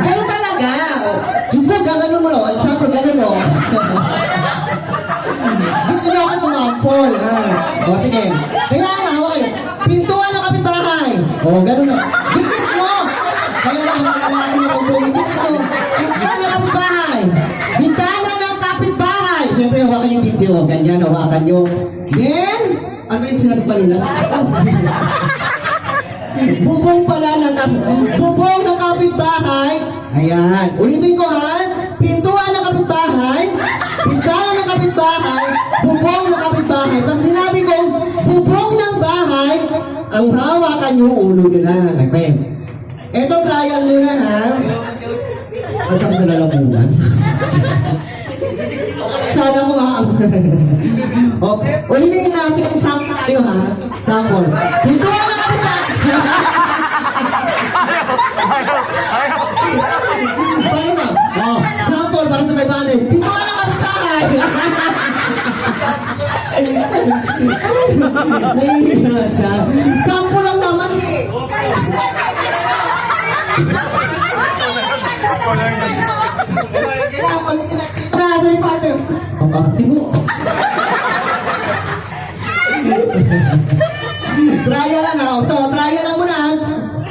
Gano'n talaga. Diyos ko, gano'n mo, no? Siyempre, gano'n, no? Gusto nyo ako tumampol. O, sige. Kaya nga, okay. Pintuan ng kapitbahay. O, gano'n na. Dikit mo! Kaya nga, makalaki na kung buhay. Dikit mo. Pintuan ng kapitbahay. Bintana ng kapitbahay. Siyempre, hawakan yung dito. Ganyan, hawakan nyo. Then, ano yung sinabi pa nila? Bubong pala ng bubong ng kapitbahay. Ayan. Ulitin ko ha. Pintuan ng kapitbahay. Bintana ng kapitbahay. Bubong ng kapitbahay. Pag sinabi kong bubong ng bahay, ang hawakan yung ulo nila. Okay. Ito trial muna ha. Asang sa lalamunan. Sana ko nga. Okay. Ulitin natin yung sample ha. Sample. Pintuan ng kapitbahay. Para na. Oh, sample para sa may banner. Pintuan ng kapitbahay. Nahihiya siya. Sample lang naman eh. Nasa yung partner. Ang akti mo. Trial lang ha. Ito, trial lang muna.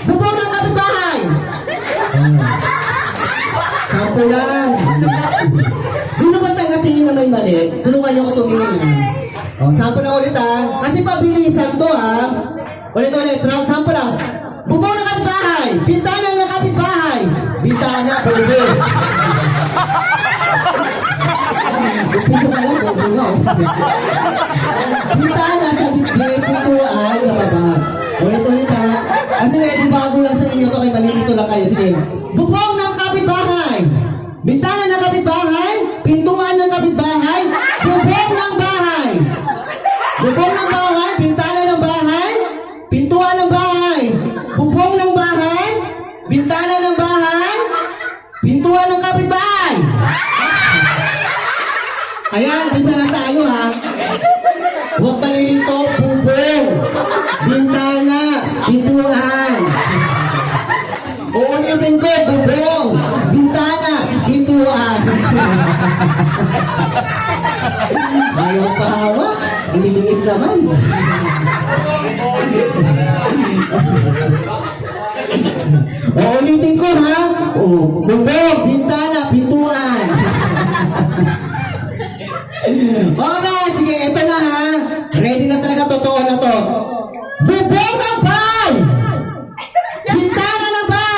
Bubong ng kapitbahay. Sampo lang. Sino ba tangatingin na may mali? Tulungan niyo ko tumingin. O, sampo na ulit ha. Kasi pabilisan to ha. Ulit. Sampo lang. Bubong ng kapitbahay. Bintana ng kapitbahay. Bintana. Pwede. Gusto ka lang. Bubong. Bintana sa dibdib. Pintuan sa baba. Ulit ha. Kasi medyo bago lang sa inyo ito kay malilito lang kayo. Sige. Bubong ng kapitbahay. Bintana ng kapitbahay. Pintuan ng kapitbahay. Bubong ng bahay. Bubong ng bahay. Bintana ng bahay. Pintuan ng bahay. Bubong ng bahay. Bintana ng bahay. Pintuan ng kapitbahay. Ayan, bisa na tayo ha. Huwag malilito. Bubong. Bintana. Pintuan. Uulitin ko. Bubong. Bintana. Pintuan. Ayaw pa hawa. Nililiit naman. Uulitin ko ha. Bubong. Bintana. Pintuan.